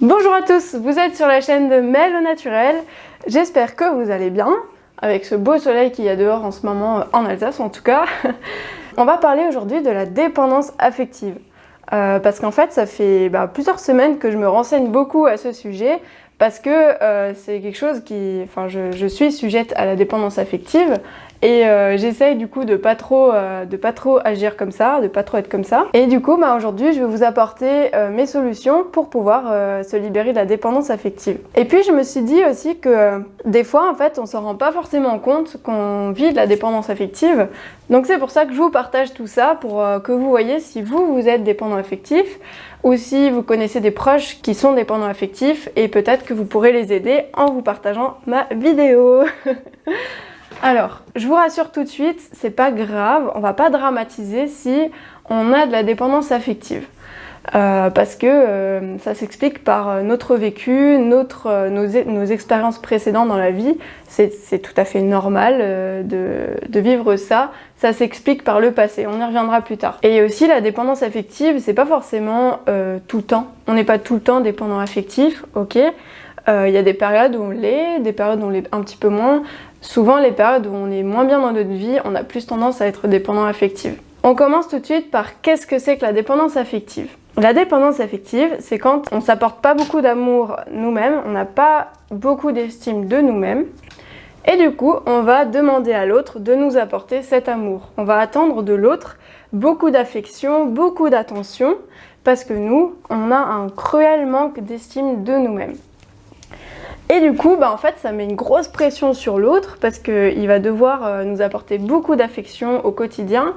Bonjour à tous, vous êtes sur la chaîne de Mel au naturel. J'espère que vous allez bien, avec ce beau soleil qu'il y a dehors en ce moment, en Alsace en tout cas. On va parler aujourd'hui de la dépendance affective. Parce qu'en fait, ça fait plusieurs semaines que je me renseigne beaucoup à ce sujet, parce que c'est quelque chose qui... Enfin, je suis sujette à la dépendance affective, et j'essaye du coup de pas trop agir comme ça, de pas trop être comme ça. Et du coup, aujourd'hui, je vais vous apporter mes solutions pour pouvoir se libérer de la dépendance affective. Et puis, je me suis dit aussi que des fois, en fait, on s'en rend pas forcément compte qu'on vit de la dépendance affective. Donc c'est pour ça que je vous partage tout ça, pour que vous voyez si vous êtes dépendant affectif, ou si vous connaissez des proches qui sont dépendants affectifs, et peut-être que vous pourrez les aider en vous partageant ma vidéo. Alors, je vous rassure tout de suite, c'est pas grave, on va pas dramatiser si on a de la dépendance affective. Parce que ça s'explique par notre vécu, nos expériences précédentes dans la vie. C'est tout à fait normal de vivre ça. Ça s'explique par le passé, on y reviendra plus tard. Et aussi la dépendance affective, c'est pas forcément tout le temps. On n'est pas tout le temps dépendant affectif, ok. Il y a des périodes où on l'est, des périodes où on l'est un petit peu moins. Souvent les périodes où on est moins bien dans notre vie, on a plus tendance à être dépendant affectif. On commence tout de suite par qu'est-ce que c'est que la dépendance affective. La dépendance affective, c'est quand on ne s'apporte pas beaucoup d'amour nous-mêmes, on n'a pas beaucoup d'estime de nous-mêmes, et du coup, on va demander à l'autre de nous apporter cet amour. On va attendre de l'autre beaucoup d'affection, beaucoup d'attention, parce que nous, on a un cruel manque d'estime de nous-mêmes. Et du coup, en fait, ça met une grosse pression sur l'autre, parce qu'il va devoir nous apporter beaucoup d'affection au quotidien.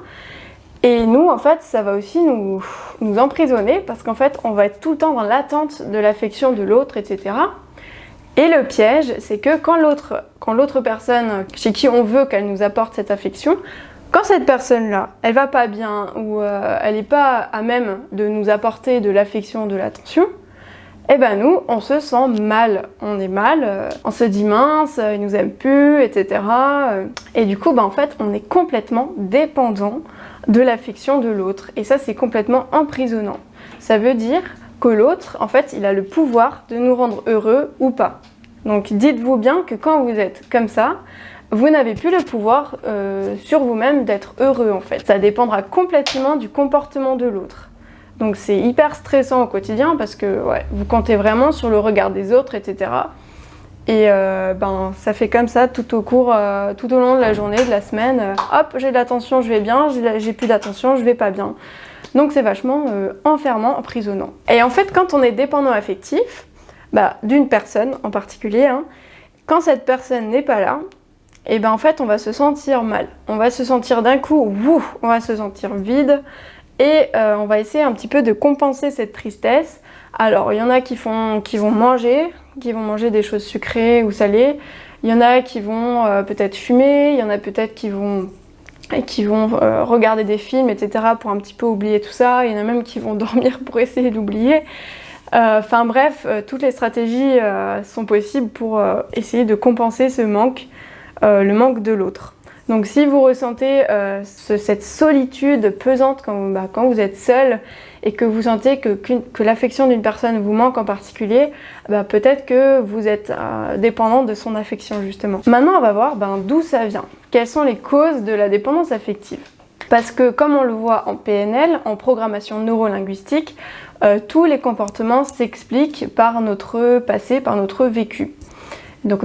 Et nous, en fait, ça va aussi nous emprisonner, parce qu'en fait, on va être tout le temps dans l'attente de l'affection de l'autre, etc. Et le piège, c'est que quand l'autre personne chez qui on veut qu'elle nous apporte cette affection, quand cette personne-là, elle va pas bien, ou elle n'est pas à même de nous apporter de l'affection, de l'attention, eh ben nous, on se sent mal. On est mal, on se dit mince, il nous aime plus, etc. Et du coup, en fait, on est complètement dépendant de l'affection de l'autre. Et ça, c'est complètement emprisonnant. Ça veut dire que l'autre, en fait, il a le pouvoir de nous rendre heureux ou pas. Donc dites-vous bien que quand vous êtes comme ça, vous n'avez plus le pouvoir sur vous-même d'être heureux, en fait. Ça dépendra complètement du comportement de l'autre. Donc c'est hyper stressant au quotidien parce que vous comptez vraiment sur le regard des autres, etc. Et ça fait comme ça tout au long de la journée, de la semaine. Hop, j'ai de l'attention, je vais bien, j'ai plus d'attention, je vais pas bien. Donc c'est vachement enfermant, emprisonnant. Et en fait, quand on est dépendant affectif, d'une personne en particulier, quand cette personne n'est pas là, et en fait on va se sentir mal. On va se sentir d'un coup, on va se sentir vide. Et on va essayer un petit peu de compenser cette tristesse. Alors, il y en a qui vont manger des choses sucrées ou salées. Il y en a qui vont peut-être fumer. Il y en a peut-être qui vont regarder des films, etc. pour un petit peu oublier tout ça. Il y en a même qui vont dormir pour essayer d'oublier. Enfin bref, toutes les stratégies sont possibles pour essayer de compenser ce manque, le manque de l'autre. Donc si vous ressentez cette solitude pesante quand vous êtes seul et que vous sentez que l'affection d'une personne vous manque en particulier, peut-être que vous êtes dépendant de son affection justement. Maintenant on va voir d'où ça vient. Quelles sont les causes de la dépendance affective? Parce que comme on le voit en PNL, en programmation neurolinguistique, tous les comportements s'expliquent par notre passé, par notre vécu. Donc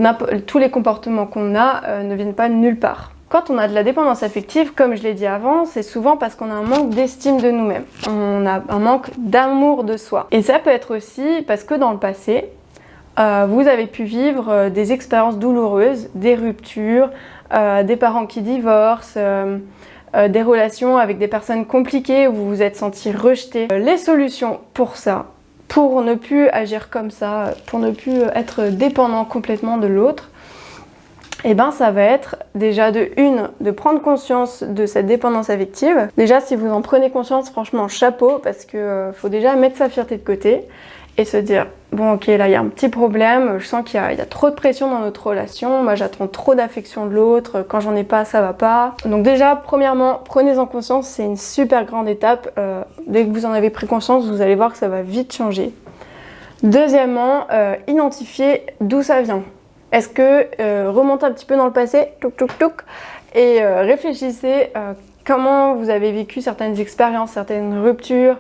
tous les comportements qu'on a ne viennent pas de nulle part. Quand on a de la dépendance affective, comme je l'ai dit avant, c'est souvent parce qu'on a un manque d'estime de nous-mêmes. On a un manque d'amour de soi. Et ça peut être aussi parce que dans le passé, vous avez pu vivre des expériences douloureuses, des ruptures, des parents qui divorcent, des relations avec des personnes compliquées où vous vous êtes senti rejeté. Les solutions pour ça, pour ne plus agir comme ça, pour ne plus être dépendant complètement de l'autre, ça va être déjà de prendre conscience de cette dépendance affective. Déjà, si vous en prenez conscience, franchement, chapeau, parce que faut déjà mettre sa fierté de côté et se dire, bon ok, là il y a un petit problème, je sens qu'il y a trop de pression dans notre relation, moi j'attends trop d'affection de l'autre, quand j'en ai pas, ça va pas. Donc déjà, premièrement, prenez-en conscience, c'est une super grande étape. Dès que vous en avez pris conscience, vous allez voir que ça va vite changer. Deuxièmement, identifier d'où ça vient. Est-ce que remontez un petit peu dans le passé, et réfléchissez comment vous avez vécu certaines expériences, certaines ruptures.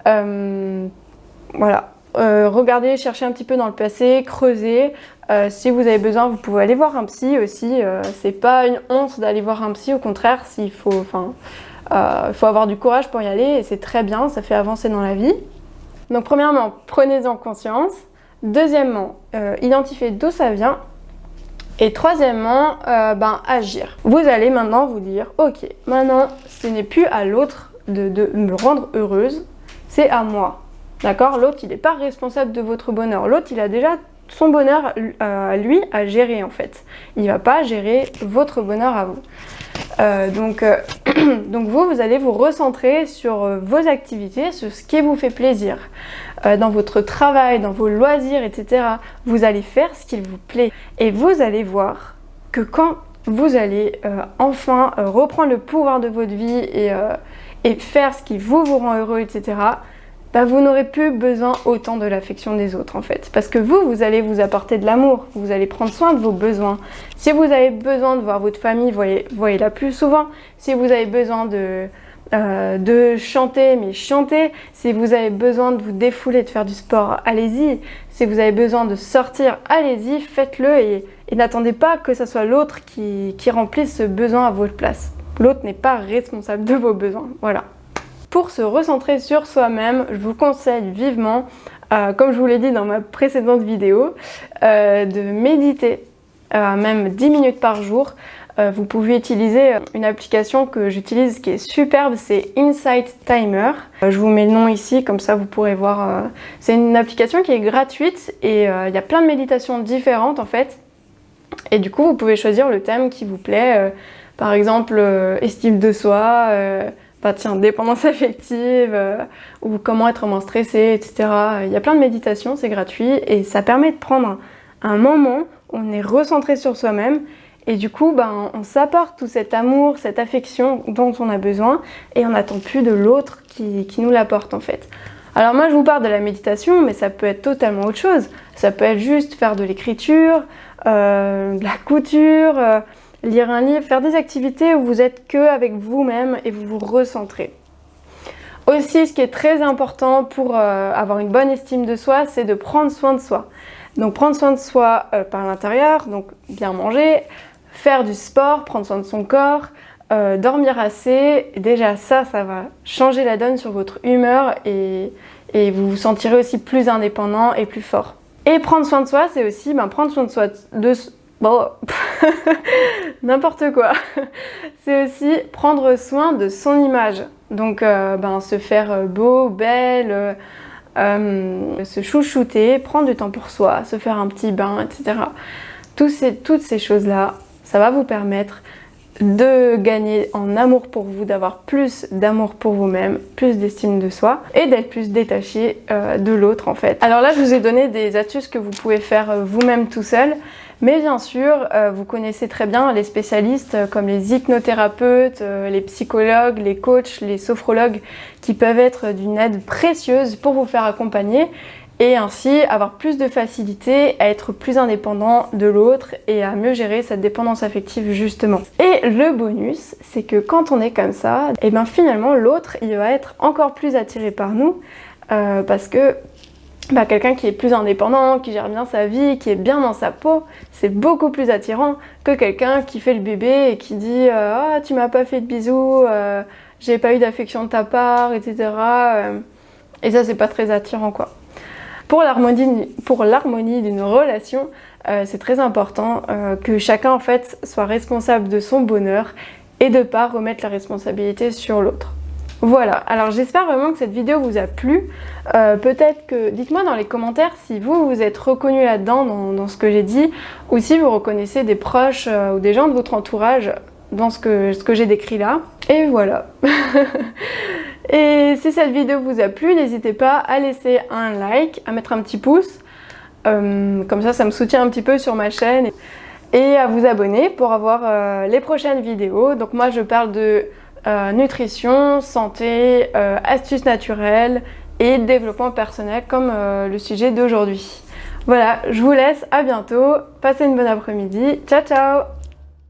Voilà. Regardez, cherchez un petit peu dans le passé, creusez. Si vous avez besoin, vous pouvez aller voir un psy aussi. C'est pas une honte d'aller voir un psy, au contraire, il faut avoir du courage pour y aller et c'est très bien, ça fait avancer dans la vie. Donc premièrement, prenez-en conscience. Deuxièmement, identifiez d'où ça vient. Et troisièmement, agir. Vous allez maintenant vous dire, ok, maintenant ce n'est plus à l'autre de me rendre heureuse, c'est à moi. D'accord? L'autre, il n'est pas responsable de votre bonheur. L'autre, il a déjà son bonheur à lui à gérer en fait. Il ne va pas gérer votre bonheur à vous. Donc vous allez vous recentrer sur vos activités, sur ce qui vous fait plaisir. Dans votre travail, dans vos loisirs, etc. Vous allez faire ce qui vous plaît. Et vous allez voir que quand vous allez enfin reprendre le pouvoir de votre vie et faire ce qui vous rend heureux, etc., vous n'aurez plus besoin autant de l'affection des autres en fait. Parce que vous allez vous apporter de l'amour, vous allez prendre soin de vos besoins. Si vous avez besoin de voir votre famille, voyez-la plus souvent. Si vous avez besoin de chanter, mais chantez. Si vous avez besoin de vous défouler, de faire du sport, allez-y. Si vous avez besoin de sortir, allez-y, faites-le et n'attendez pas que ce soit l'autre qui remplisse ce besoin à votre place. L'autre n'est pas responsable de vos besoins, voilà. Pour se recentrer sur soi-même, je vous conseille vivement, comme je vous l'ai dit dans ma précédente vidéo, de méditer, même 10 minutes par jour. Vous pouvez utiliser une application que j'utilise qui est superbe, c'est Insight Timer. Je vous mets le nom ici, comme ça vous pourrez voir. C'est une application qui est gratuite et il y a plein de méditations différentes en fait. Et du coup, vous pouvez choisir le thème qui vous plaît. Par exemple, estime de soi, dépendance affective, ou comment être moins stressé, etc. Il y a plein de méditations, c'est gratuit et ça permet de prendre un moment où on est recentré sur soi-même et du coup on s'apporte tout cet amour, cette affection dont on a besoin et on n'attend plus de l'autre qui nous l'apporte en fait. Alors moi je vous parle de la méditation, mais ça peut être totalement autre chose. Ça peut être juste faire de l'écriture, de la couture, lire un livre, faire des activités où vous êtes que avec vous-même et vous vous recentrez. Aussi, ce qui est très important pour avoir une bonne estime de soi, c'est de prendre soin de soi. Donc prendre soin de soi par l'intérieur, donc bien manger, faire du sport, prendre soin de son corps, dormir assez. Déjà ça va changer la donne sur votre humeur et vous vous sentirez aussi plus indépendant et plus fort. Et prendre soin de soi, c'est aussi prendre soin de soi n'importe quoi. C'est aussi prendre soin de son image. Donc se faire beau, belle, se chouchouter, prendre du temps pour soi, se faire un petit bain, etc. Toutes ces choses-là, ça va vous permettre de gagner en amour pour vous, d'avoir plus d'amour pour vous-même, plus d'estime de soi et d'être plus détaché de l'autre en fait. Alors là, je vous ai donné des astuces que vous pouvez faire vous-même tout seul. Mais bien sûr, vous connaissez très bien les spécialistes comme les hypnothérapeutes, les psychologues, les coachs, les sophrologues qui peuvent être d'une aide précieuse pour vous faire accompagner et ainsi avoir plus de facilité à être plus indépendant de l'autre et à mieux gérer cette dépendance affective justement. Et le bonus, c'est que quand on est comme ça, finalement l'autre il va être encore plus attiré par nous parce que quelqu'un qui est plus indépendant, qui gère bien sa vie, qui est bien dans sa peau, c'est beaucoup plus attirant que quelqu'un qui fait le bébé et qui dit ah tu m'as pas fait de bisous, j'ai pas eu d'affection de ta part, etc. Et ça c'est pas très attirant quoi. Pour l'harmonie d'une relation, c'est très important que chacun en fait soit responsable de son bonheur et de pas remettre la responsabilité sur l'autre. Voilà, alors j'espère vraiment que cette vidéo vous a plu. Peut-être que, dites-moi dans les commentaires si vous êtes reconnu là-dedans, dans ce que j'ai dit, ou si vous reconnaissez des proches ou des gens de votre entourage dans ce que j'ai décrit là. Et voilà. Et si cette vidéo vous a plu, n'hésitez pas à laisser un like, à mettre un petit pouce. Comme ça me soutient un petit peu sur ma chaîne. Et à vous abonner pour avoir les prochaines vidéos. Donc moi je parle de nutrition, santé, astuces naturelles et développement personnel comme le sujet d'aujourd'hui. Voilà, je vous laisse, à bientôt, passez une bonne après-midi, ciao ciao!